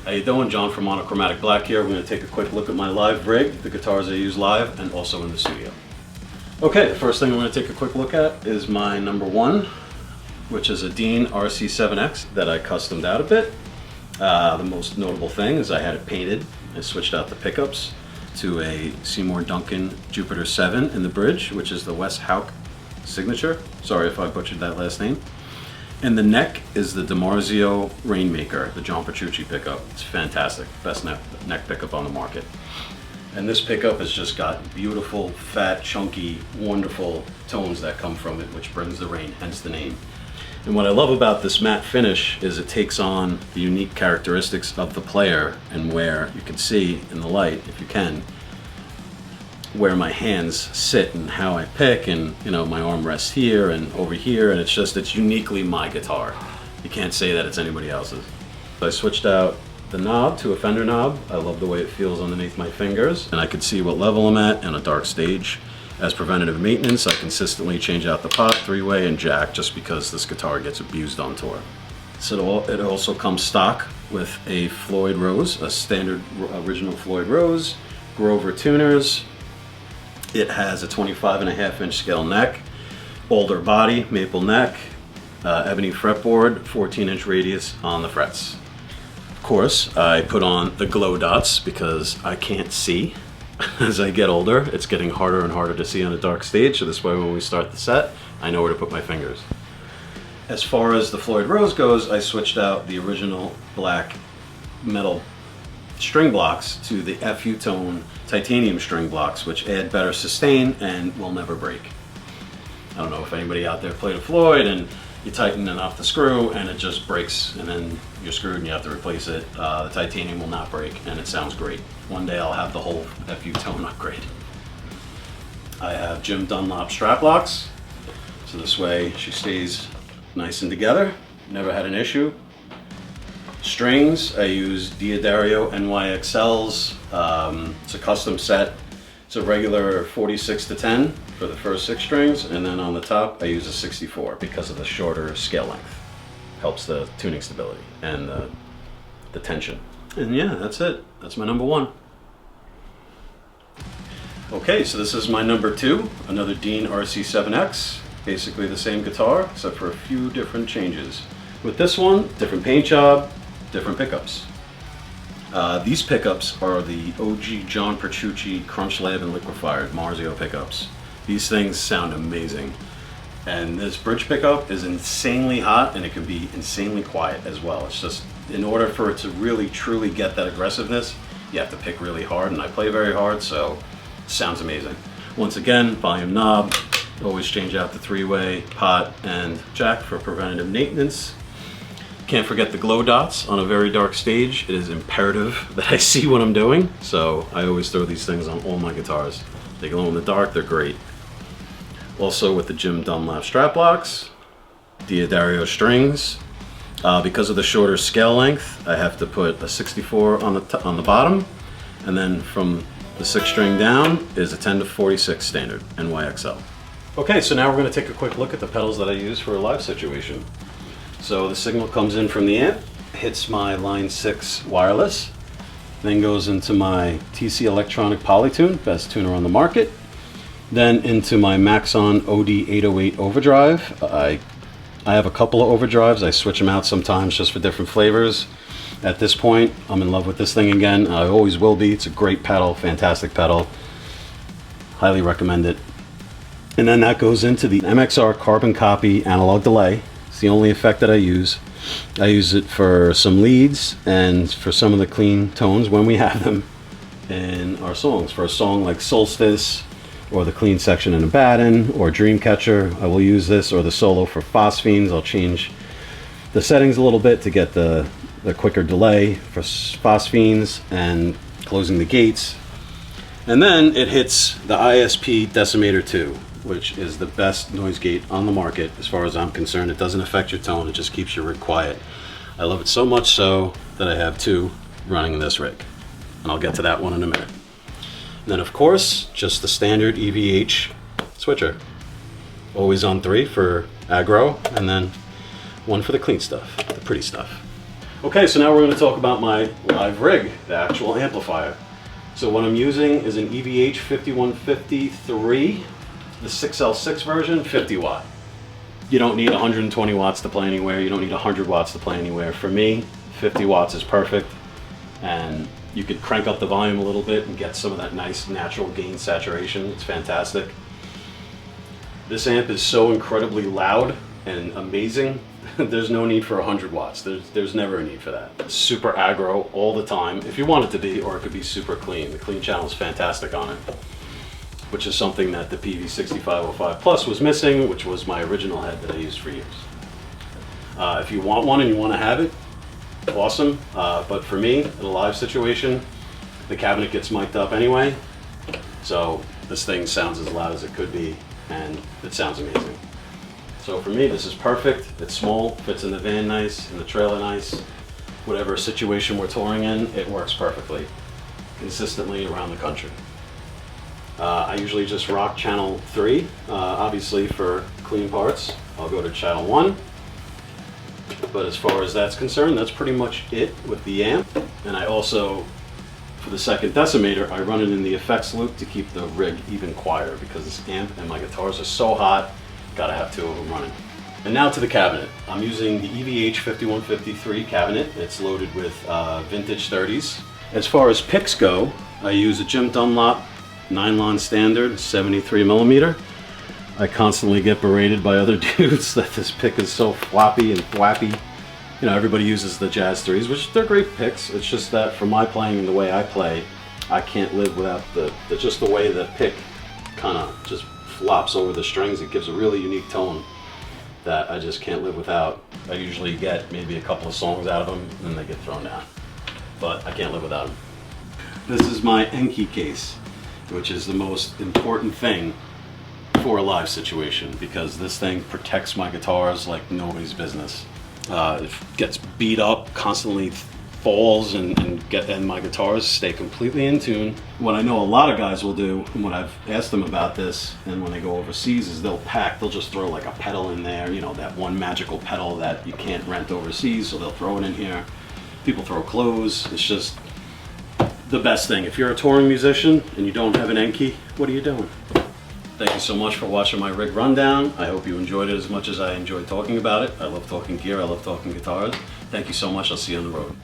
How you doing? John from Monochromatic Black here. We're going to take a quick look at my live rig, the guitars I use live and also in the studio. Okay, the first thing I'm going to take a quick look at is my number one, which is a Dean RC7X that I customed out a bit. The most notable thing is I had it painted. I switched out the pickups to a Seymour Duncan Jupiter 7 in the bridge, which is the Wes Hauck signature. Sorry if I butchered that last name. And the neck is the DiMarzio Rainmaker, the John Petrucci pickup. It's fantastic, best neck pickup on the market. And this pickup has just got beautiful, fat, chunky, wonderful tones that come from it, which brings the rain, hence the name. And what I love about this matte finish is it takes on the unique characteristics of the player, and where you can see in the light, if you can, where my hands sit and how I pick, and you know, my arm rests here and over here, and it's uniquely my guitar. You can't say that it's anybody else's. So I switched out the knob to a Fender knob. I love the way it feels underneath my fingers, and I can see what level I'm at in a dark stage. As preventative maintenance, I consistently change out the pot, three-way, and jack, just because this guitar gets abused on tour. So it also comes stock with a Floyd Rose, a standard original Floyd Rose, Grover tuners. It has a 25.5-inch scale neck, boulder body, maple neck, ebony fretboard, 14-inch radius on the frets. Of course, I put on the glow dots because I can't see. As I get older, it's getting harder and harder to see on a dark stage, so this way when we start the set, I know where to put my fingers. As far as the Floyd Rose goes, I switched out the original black metal string blocks to the FU tone titanium string blocks, which add better sustain and will never break. I don't know if anybody out there played a Floyd and you tighten it off the screw and it just breaks, and then you're screwed and you have to replace it. The titanium will not break and it sounds great. One day I'll have the whole FU tone upgrade. I have Jim Dunlop strap locks, so this way she stays nice and together. Never had an issue. Strings, I use D'Addario NYXLs. It's a custom set. It's a regular 46-10 for the first 6 strings, and then on the top I use a 64 because of the shorter scale length. Helps the tuning stability and the tension. And yeah, that's it. That's my number one. Okay, so this is my number two, another Dean RC7X. Basically the same guitar, except for a few different changes. With this one, different paint job, different pickups. These pickups are the OG John Petrucci Crunch Lab and Liquefier DiMarzio pickups. These things sound amazing. And this bridge pickup is insanely hot, and it can be insanely quiet as well. It's just, in order for it to really truly get that aggressiveness, you have to pick really hard, and I play very hard, so it sounds amazing. Once again, volume knob, always change out the three-way, pot, and jack for preventative maintenance. Can't forget the glow dots on a very dark stage. It is imperative that I see what I'm doing, so I always throw these things on all my guitars. They glow in the dark, they're great. Also with the Jim Dunlop strap locks, D'Addario strings. Because of the shorter scale length, I have to put a 64 on the bottom, and then from the 6th string down is a 10-46 standard NYXL. Okay, so now we're going to take a quick look at the pedals that I use for a live situation. So the signal comes in from the amp, hits my line 6 wireless, then goes into my TC Electronic Polytune, best tuner on the market, then into my Maxon OD808 overdrive. I have a couple of overdrives. I switch them out sometimes just for different flavors. At this point, I'm in love with this thing again. I always will be. It's a great pedal, fantastic pedal. Highly recommend it. And then that goes into the MXR Carbon Copy analog delay. It's the only effect that I use. I use it for some leads and for some of the clean tones when we have them in our songs. For a song like Solstice, or the clean section in Abaddon, or Dreamcatcher, I will use this, or the solo for Phosphenes. I'll change the settings a little bit to get the quicker delay for Phosphenes and closing the gates. And then it hits the ISP Decimator 2, which is the best noise gate on the market as far as I'm concerned. It doesn't affect your tone, it just keeps your rig quiet. I love it so much so that I have 2 running in this rig. And I'll get to that one in a minute. And then of course, just the standard EVH switcher. Always on 3 for aggro, and then 1 for the clean stuff, the pretty stuff. Okay, so now we're going to talk about my live rig, the actual amplifier. So what I'm using is an EVH 5153, the 6L6 version, 50 watt. You don't need 120 watts to play anywhere. You don't need 100 watts to play anywhere. For me, 50 watts is perfect. And you could crank up the volume a little bit and get some of that nice natural gain saturation. It's fantastic. This amp is so incredibly loud and amazing. There's no need for 100 watts. There's never a need for that. It's super aggro all the time, if you want it to be, or it could be super clean. The clean channel is fantastic on it, which is something that the PV6505 Plus was missing, which was my original head that I used for years. If you want one and you want to have it, awesome. But for me, in a live situation, the cabinet gets mic'd up anyway, so this thing sounds as loud as it could be, and it sounds amazing. So for me, this is perfect. It's small, fits in the van nice, in the trailer nice. Whatever situation we're touring in, it works perfectly, consistently around the country. I usually just rock channel 3. Obviously for clean parts, I'll go to channel 1. But as far as that's concerned, that's pretty much it with the amp. And I also, for the second decimator, I run it in the effects loop to keep the rig even quieter, because this amp and my guitars are so hot. Gotta have 2 of them running. And now to the cabinet. I'm using the EVH 5153 cabinet. It's loaded with vintage 30s. As far as picks go, I use a Jim Dunlop nylon standard 73 millimeter. I constantly get berated by other dudes that this pick is so floppy and flappy. You know, everybody uses the Jazz 3s, which they're great picks. It's just that for my playing and the way I play, I can't live without just the way the pick kind of just flops over the strings. It gives a really unique tone that I just can't live without. I usually get maybe a couple of songs out of them and then they get thrown down, but I can't live without them. This is my Enki case, which is the most important thing for a live situation, because this thing protects my guitars like nobody's business. It gets beat up, constantly falls, and my guitars stay completely in tune. What I know a lot of guys will do, and what I've asked them about this, and when they go overseas, is they'll just throw like a pedal in there, you know, that one magical pedal that you can't rent overseas, so they'll throw it in here. People throw clothes. It's just the best thing. If you're a touring musician and you don't have an Enki, what are you doing? Thank you so much for watching my rig rundown. I hope you enjoyed it as much as I enjoyed talking about it. I love talking gear. I love talking guitars. Thank you so much. I'll see you on the road.